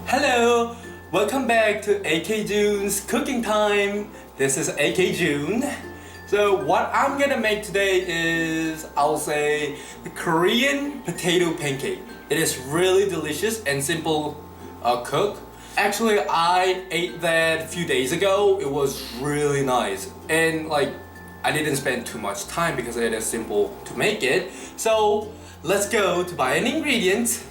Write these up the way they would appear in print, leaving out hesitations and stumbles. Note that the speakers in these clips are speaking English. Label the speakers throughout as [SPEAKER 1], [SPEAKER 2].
[SPEAKER 1] Hello! Welcome back to AKJUN's cooking time. This is AKJUN. So what I'm gonna make today is, I'll say, the Korean potato pancake. It is really delicious and simple cook. Actually, I ate that a few days ago. It was really nice. And I didn't spend too much time because it is simple to make it. So let's go to buy an ingredient.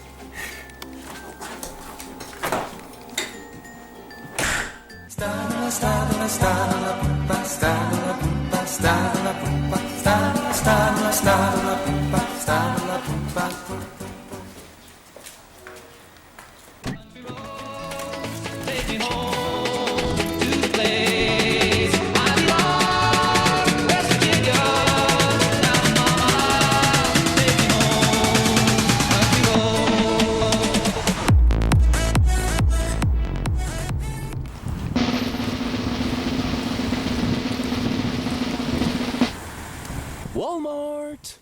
[SPEAKER 2] Walmart.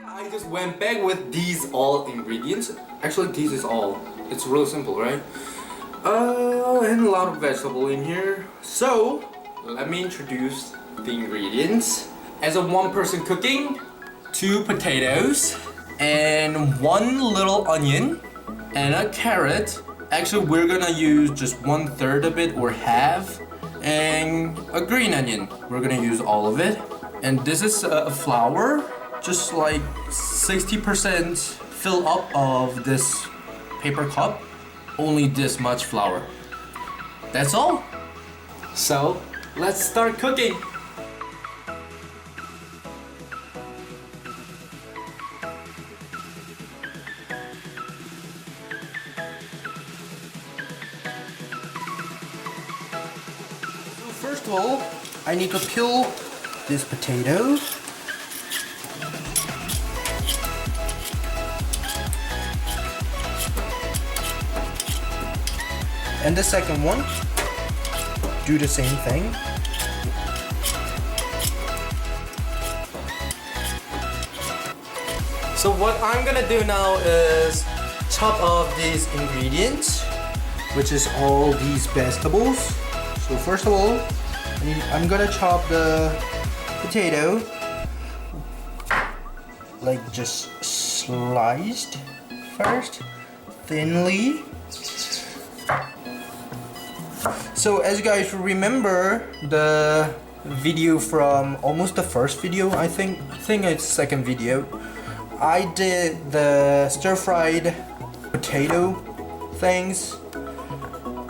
[SPEAKER 1] I just went back with these all ingredients. Actually, this is all. It's really simple, right? And a lot of vegetable in here. So, let me introduce the ingredients. As a one-person cooking, 2 potatoes, and 1 little onion, and a carrot. Actually, we're gonna use just 1/3 of it or half, and a green onion. We're gonna use all of it. And this is a flour. Just like 60% fill up of this paper cup, only this much flour. That's all. So let's start cooking. So first of all, I need to peel this potato. And the second one, do the same thing. So what I'm gonna do now is chop up these ingredients, which is all these vegetables. So first of all, I'm gonna chop the potato, like just sliced first, thinly. So as you guys remember the video from almost the first video, I think it's second video, I did the stir-fried potato things.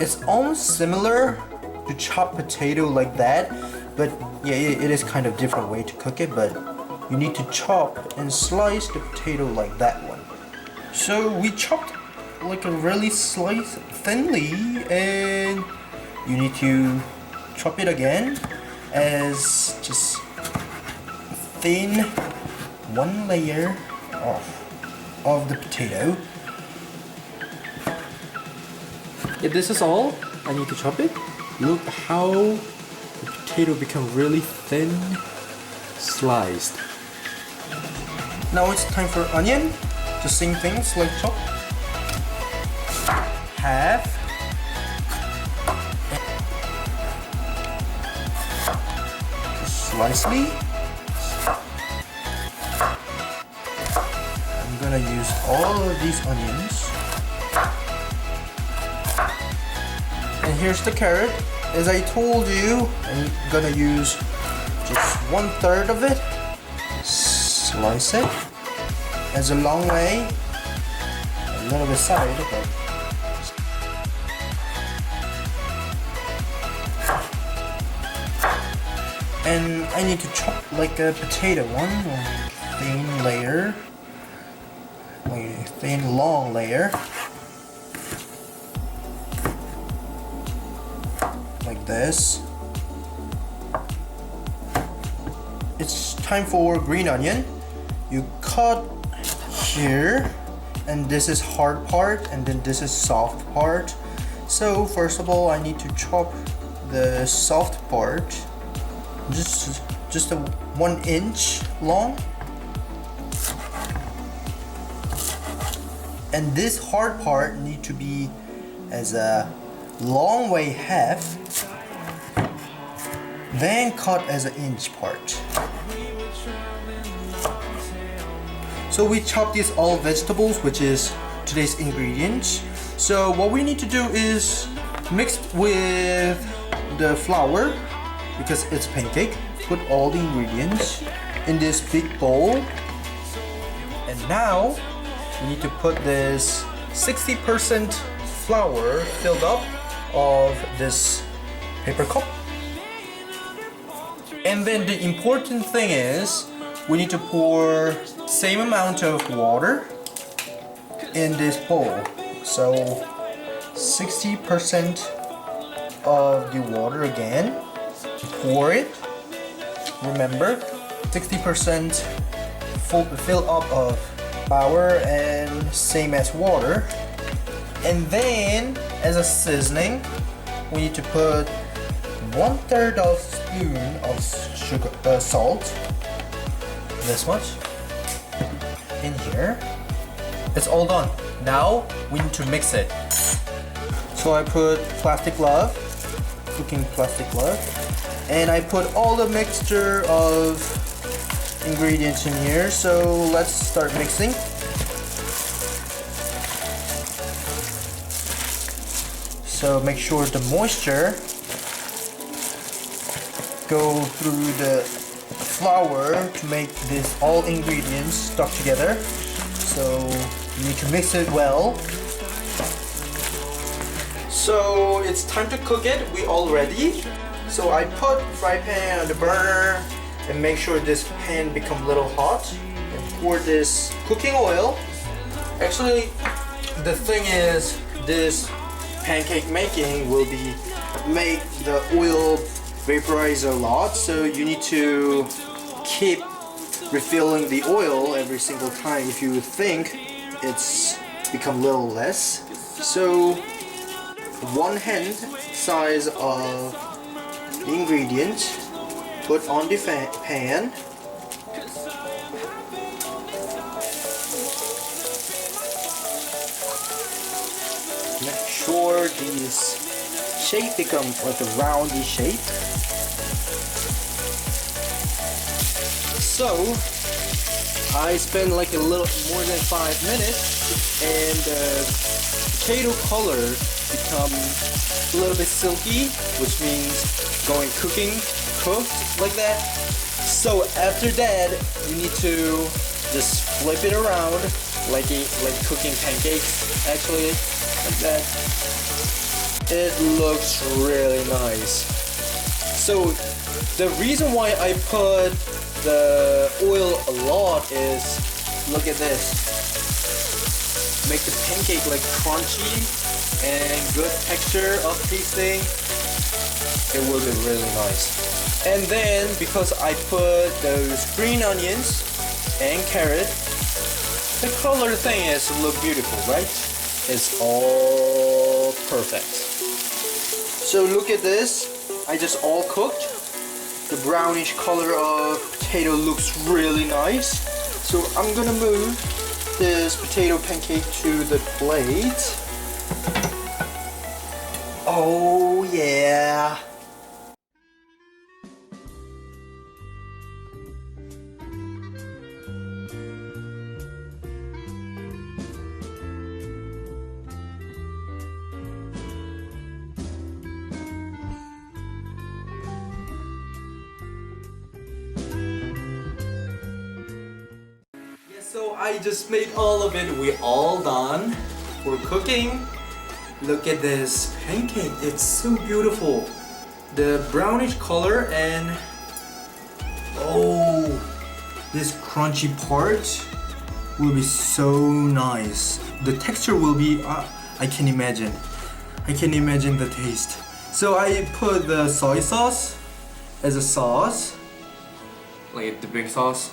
[SPEAKER 1] It's almost similar to chop potato like that, but yeah, it is kind of different way to cook it, but you need to chop and slice the potato like that one. So we chopped like a really slice thinly, and you need to chop it again as just thin one layer of the potato. Yeah, this is all. I need to chop it. Look how the potato become really thin sliced. Now it's time for onion. The same things like chop. Half. Slicely. I'm gonna use all of these onions. And here's the carrot. As I told you, I'm gonna use just 1/3 of it. Slice it as a long way. A little bit side, but
[SPEAKER 3] And I need to chop like a potato one, like thin layer, like a thin long layer, like this. It's time for green onion. You cut here, and this is hard part, and then this is soft part. So first of all, I need to chop the soft part, just a 1 inch long, and this hard part need to be as a long way half, then cut as an inch part. So we chop these all vegetables, which is today's ingredients. So what we need to do is mix with the flour, because it's pancake. Put all the ingredients in this big bowl. And now we need to put this 60% flour filled up of this paper cup. And then the important thing is we need to pour same amount of water in this bowl. So 60% of the water again. Pour it. Remember, 60% fill up of flour and same as water. And then as a seasoning, we need to put 1/3 of spoon of sugar, salt. This much in here. It's all done. Now we need to mix it. So I put plastic glove, cooking plastic glove, and I put all the mixture of ingredients in here. So let's start mixing. So make sure the moisture go through the flour to make this all ingredients stuck together. So you need to mix it well. So it's time to cook it. We all ready. So I put fry pan on the burner and make sure this pan become a little hot, and pour this cooking oil. Actually, the thing is, this pancake making will be make the oil vaporize a lot, so you need to keep refilling the oil every single time if you think it's become a little less. So 1 hand size of the ingredient put on the pan. Make sure this shape becomes like a roundy shape. So I spent like a little more than 5 minutes, and the potato color become a little bit silky, which means going cooked like that. So after that, you need to just flip it around like cooking pancakes, actually, like that. It looks really nice. So the reason why I put the oil a lot is, look at this. Make the pancake like crunchy and good texture of tasting. It will be really nice. And then because I put those green onions and carrot, the color thing is look beautiful, right? It's all perfect. So look at this. I just all cooked. The brownish color of potato looks really nice. So I'm gonna move this potato pancake to the plate. Oh yeah. So I just made all of it. We're all done for cooking. Look at this pancake. It's so beautiful. The brownish color and
[SPEAKER 1] Oh, this crunchy part will be so nice. The texture will be, I can imagine. I can imagine the taste. So I put the soy sauce as a sauce, like a dipping sauce.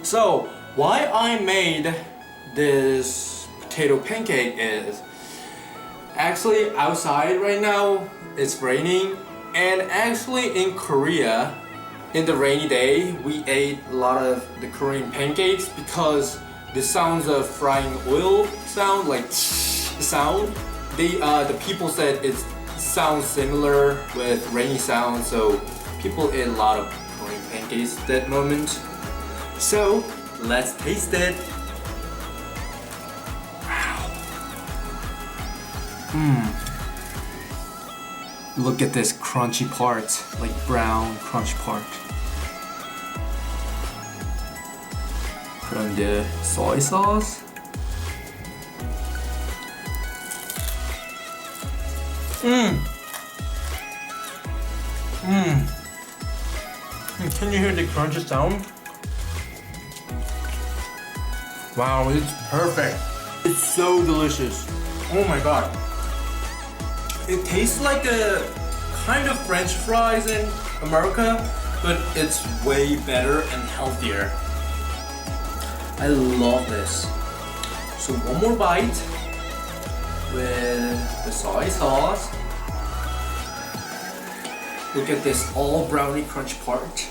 [SPEAKER 1] So why I made this potato pancake is actually outside right now it's raining, and actually in Korea in the rainy day we ate a lot of the Korean pancakes because the sounds of frying oil sound, like sound, the people said it sounds similar with rainy sound, so people ate a lot of Korean pancakes at that moment. So let's taste it. Wow. Look at this crunchy part, like brown crunchy part from the soy sauce. Can you hear the crunchy sound? Wow, it's perfect. It's so delicious. Oh my god. It tastes like a kind of French fries in America, but it's way better and healthier. I love this. So one more bite with the soy sauce. Look at this all browny crunch part.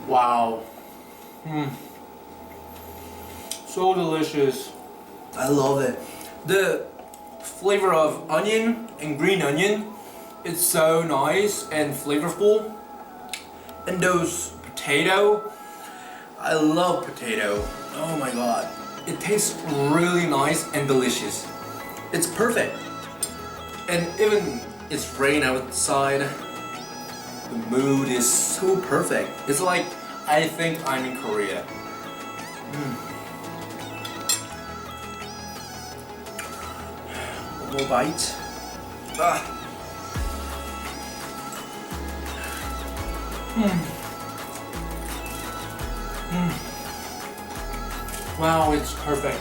[SPEAKER 1] Wow. So delicious. I love it. The flavor of onion and green onion, it's so nice and flavorful. And those potato, I love potato. Oh my god. It tastes really nice and delicious. It's perfect. And even it's rain outside, the mood is so perfect. It's like I think I'm in Korea. One more bite. Wow, it's perfect.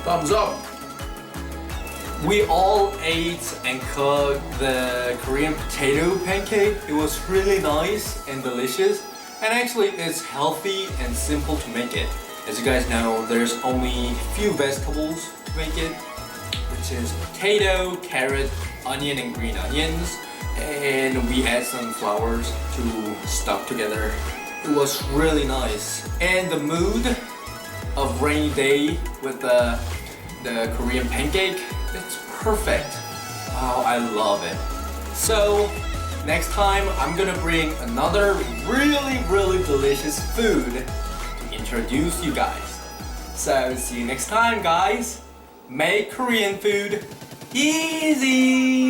[SPEAKER 1] Thumbs up. We all ate and cooked the Korean potato pancake. It was really nice and delicious. And actually it's healthy and simple to make it. As you guys know, there's only a few vegetables to make it, which is potato, carrot, onion and green onions. And we add some flours to stuff together. It was really nice. And the mood of rainy day with the Korean pancake, it's perfect. Wow, I love it. So next time I'm gonna bring another really delicious food to introduce you guys. So see you next time, guys. Make Korean food easy.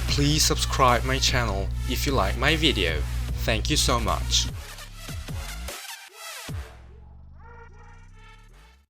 [SPEAKER 2] Please subscribe my channel if you like my video. Thank you so much.